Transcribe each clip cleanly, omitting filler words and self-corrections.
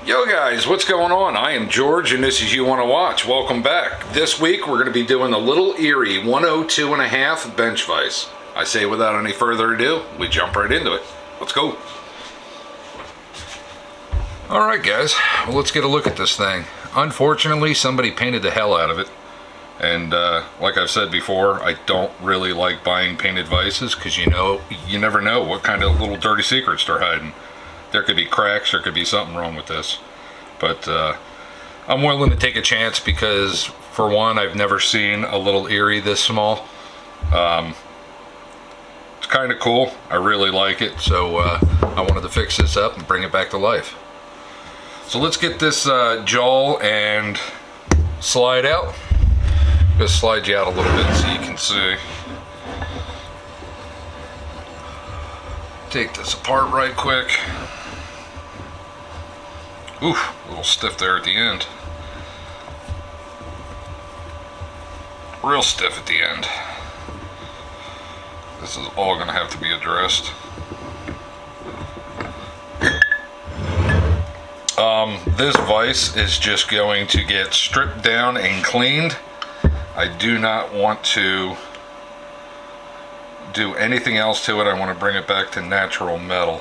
Yo guys, what's going on? I am George and this is You Wanna Watch. Welcome back. This week we're going to be doing the little Erie 102.5 bench vise. I say without any further ado, we jump right into it. Let's go. Alright guys, well, let's get a look at this thing. Unfortunately, somebody painted the hell out of it. And like I've said before, I don't really like buying painted vices because you never know what kind of little dirty secrets they're hiding. There could be cracks, there could be something wrong with this. But I'm willing to take a chance because, for one, I've never seen a little Erie this small. It's kind of cool. I really like it, so I wanted to fix this up and bring it back to life. So let's get this jawl and slide out. Just slide you out a little bit so you can see. Take this apart right quick. Oof, a little stiff there at the end. Real stiff at the end. This is all going to have to be addressed. This vise is just going to get stripped down and cleaned. I do not want to do anything else to it. I want to bring it back to natural metal.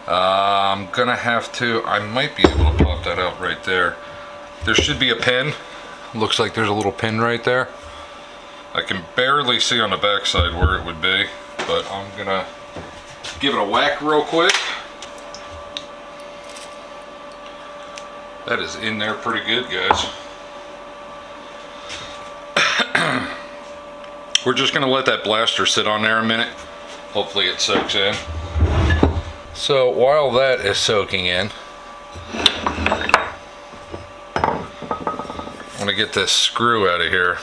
I'm gonna have to, I might be able to pop that out right there. There should be a pin. Looks like there's a little pin right there. I can barely see on the back side where it would be, but I'm gonna give it a whack real quick. That is in there pretty good, guys. We're just gonna let that blaster sit on there a minute. Hopefully it soaks in. So while that is soaking in, I'm gonna get this screw out of here.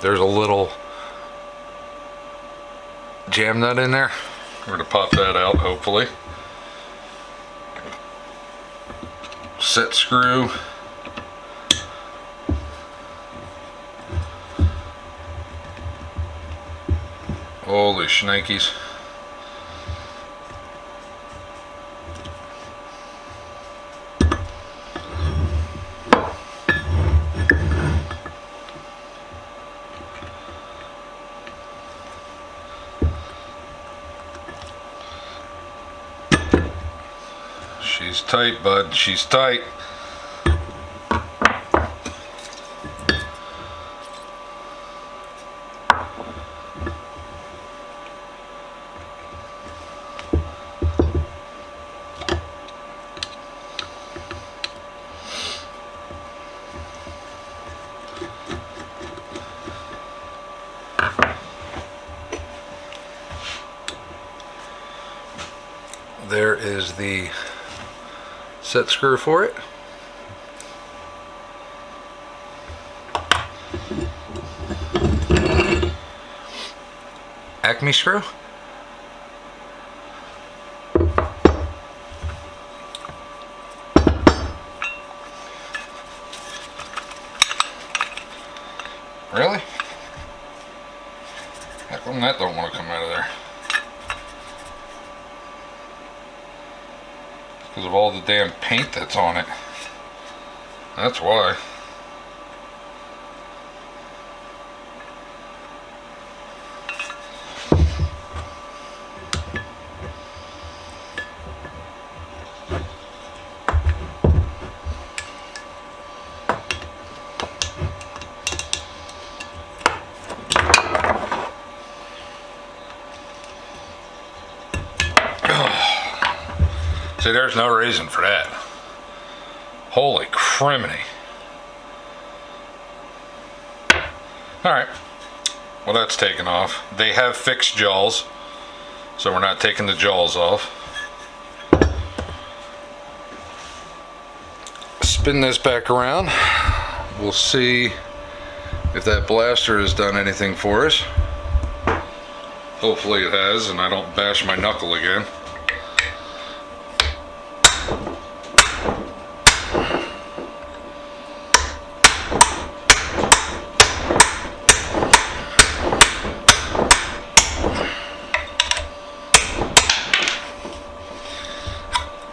There's a little jam nut in there. We're gonna pop that out, hopefully. Set screw. Holy shnikes. She's tight, bud. She's tight. There is the set screw for it. Acme screw. Really? How come that don't want to come out of there? Because of all the damn paint that's on it. That's why. See, there's no reason for that. Holy criminy. Alright. Well, that's taken off. They have fixed jaws, so we're not taking the jaws off. Spin this back around. We'll see if that blaster has done anything for us. Hopefully it has, and I don't bash my knuckle again.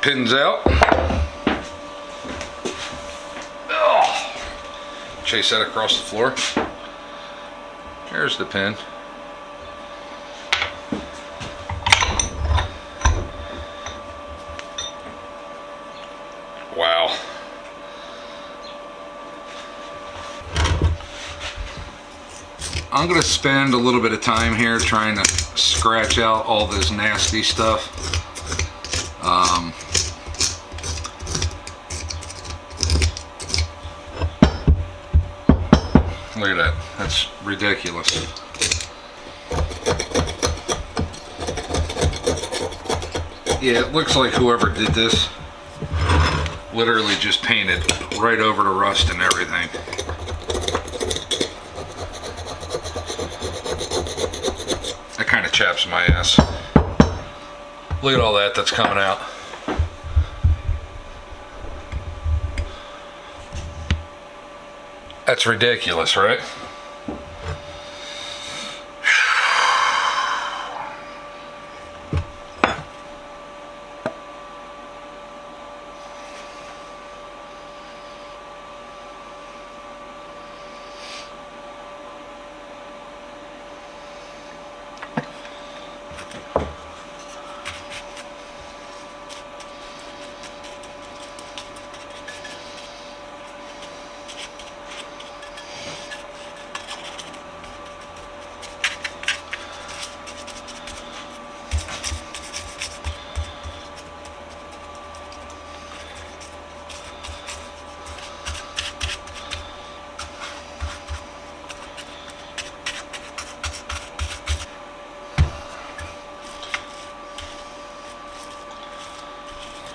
Pins out. Oh. Chase that across the floor. There's the pin. Wow. I'm going to spend a little bit of time here trying to scratch out all this nasty stuff. Look at that. That's ridiculous. Yeah, it looks like whoever did this literally just painted right over the rust and everything. That kind of chaps my ass. Look at all that that's coming out. That's ridiculous, right?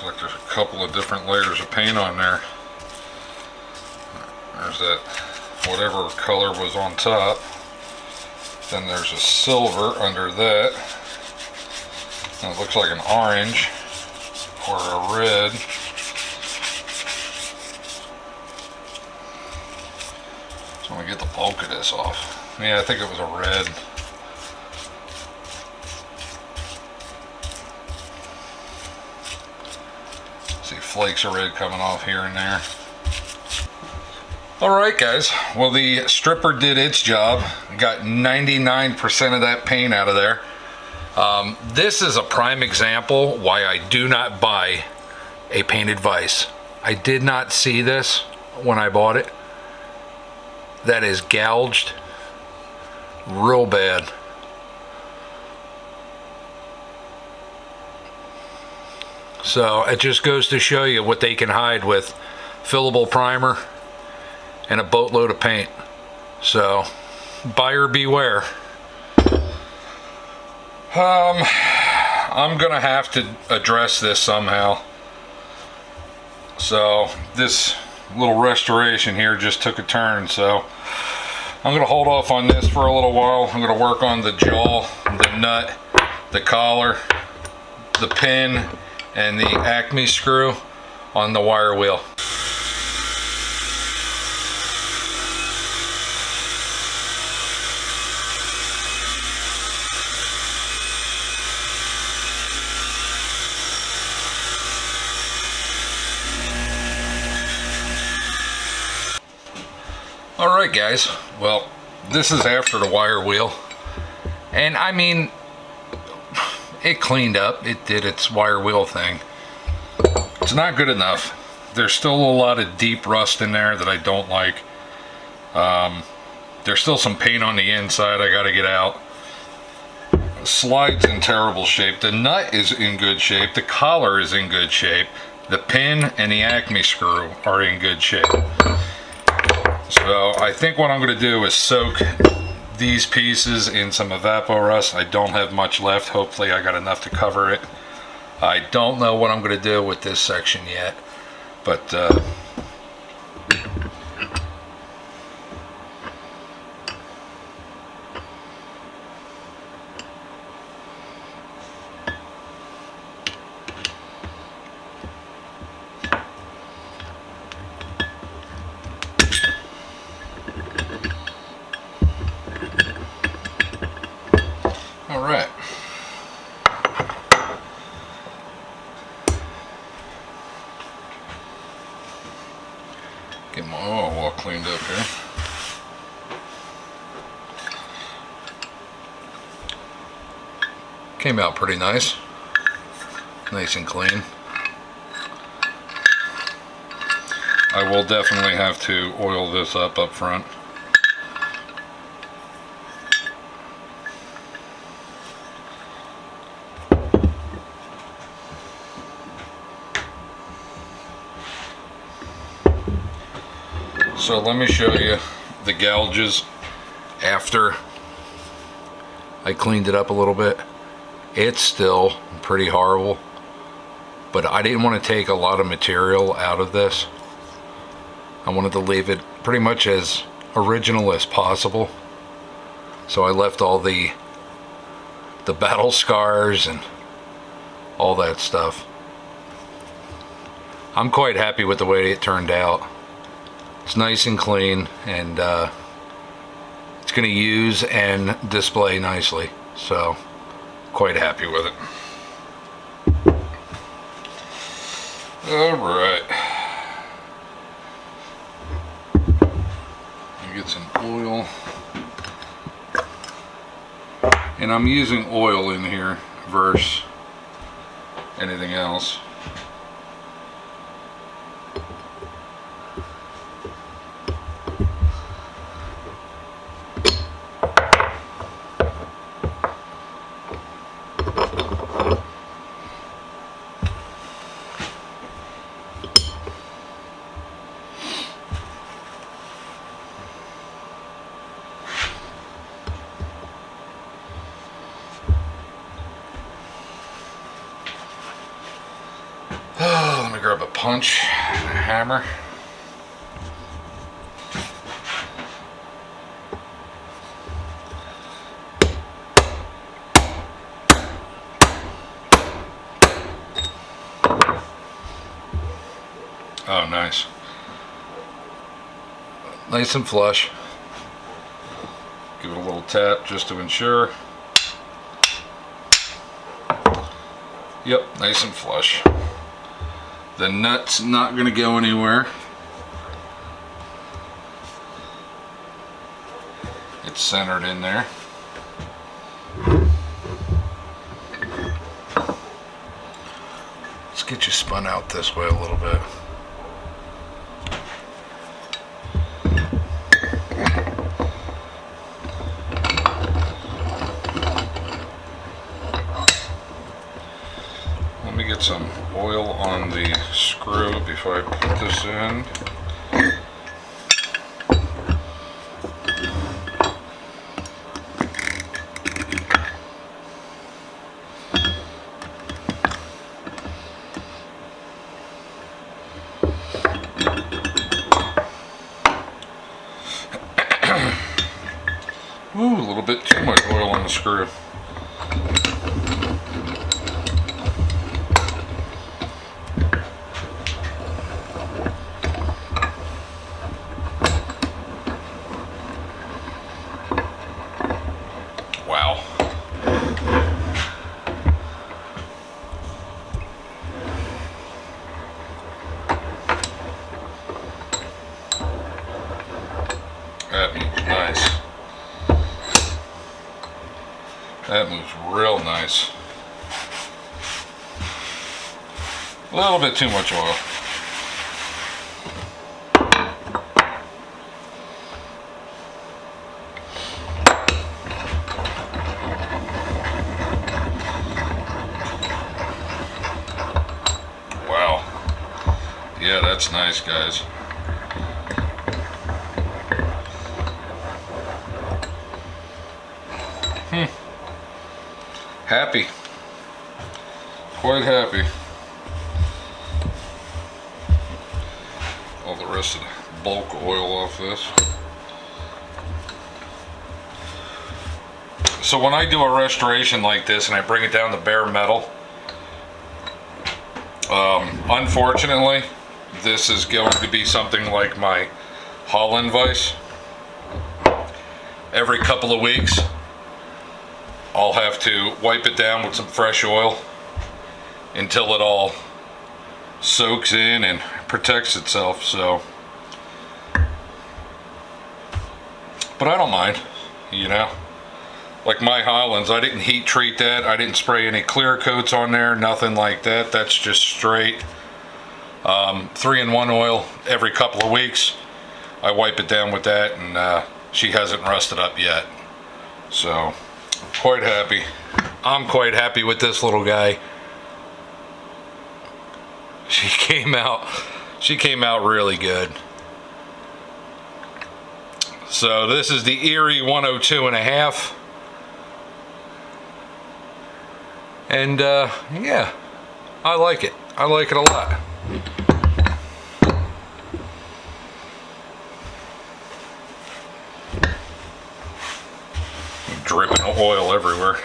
Like there's a couple of different layers of paint on there. There's that whatever color was on top. Then there's a silver under that. And it looks like an orange or a red. So I'm gonna get the bulk of this off. Yeah, I think it was a red. Flakes of red coming off here and there. Alright guys, well the stripper did its job. Got 99% of that paint out of there. This is a prime example why I do not buy a painted vise. I did not see this when I bought it. That is gouged real bad. So it just goes to show you what they can hide with fillable primer and a boatload of paint. So buyer beware. I'm gonna have to address this somehow. So this little restoration here just took a turn, so I'm gonna hold off on this for a little while. I'm gonna work on the jaw, the nut, the collar, the pin, and the Acme screw on the wire wheel. Alright guys, well this is after the wire wheel, and I mean it cleaned up, it did its wire wheel thing. It's not good enough. There's still a lot of deep rust in there that I don't like. There's still some paint on the inside I gotta get out. The slide's in terrible shape. The nut is in good shape. The collar is in good shape. The pin and the Acme screw are in good shape. So I think what I'm gonna do is soak these pieces in some Evapo-Rust. I don't have much left. Hopefully I got enough to cover it. I don't know what I'm going to do with this section yet, but all right. Get my oil all cleaned up here. Came out pretty nice. Nice and clean. I will definitely have to oil this up front. So let me show you the gouges after I cleaned it up a little bit. It's still pretty horrible, but I didn't want to take a lot of material out of this. I wanted to leave it pretty much as original as possible. So I left all the battle scars and all that stuff. I'm quite happy with the way it turned out. It's nice and clean, and it's going to use and display nicely, so quite happy with it. Alright, get some oil, and I'm using oil in here versus anything else. Let me grab a punch and a hammer. Oh, nice. Nice and flush. Give it a little tap just to ensure. Yep, nice and flush. The nut's not going to go anywhere. It's centered in there. Let's get you spun out this way a little bit. Let me get some oil on the screw before I put this in. Ooh, a little bit too much oil on the screw. Wow. That moves nice. That moves real nice. A little bit too much oil. Wow. Yeah, that's nice, guys. Happy. Quite happy. All the rest of the bulk oil off this. So when I do a restoration like this and I bring it down to bare metal, unfortunately, this is going to be something like my Holland vise. Every couple of weeks, I'll have to wipe it down with some fresh oil until it all soaks in and protects itself. So but I don't mind, you know. Like my Highlands, I didn't heat treat that. I didn't spray any clear coats on there, nothing like that. That's just straight 3-in-1 oil every couple of weeks. I wipe it down with that, and she hasn't rusted up yet. So, quite happy. I'm quite happy with this little guy. She came out really good. So this is the Erie 102.5. And yeah, I like it. I like it a lot. Dripping oil everywhere.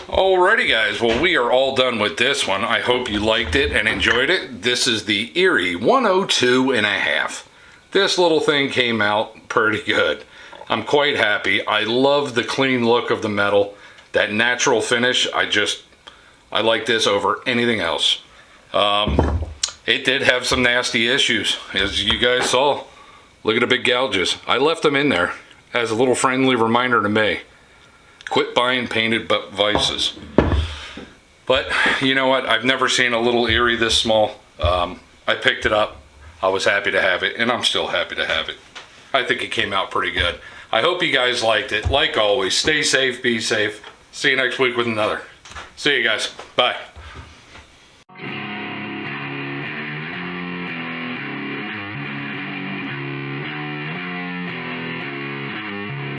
Alrighty guys, well we are all done with this one. I hope you liked it and enjoyed it. This is the Erie 102.5. This little thing came out pretty good. I'm quite happy. I love the clean look of the metal. That natural finish, I like this over anything else. It did have some nasty issues, as you guys saw. Look at the big gouges. I left them in there as a little friendly reminder to me. Quit buying painted vices. But you know what? I've never seen a little Erie this small. I picked it up. I was happy to have it, and I'm still happy to have it. I think it came out pretty good. I hope you guys liked it. Like always, stay safe, be safe. See you next week with another. See you guys. Bye.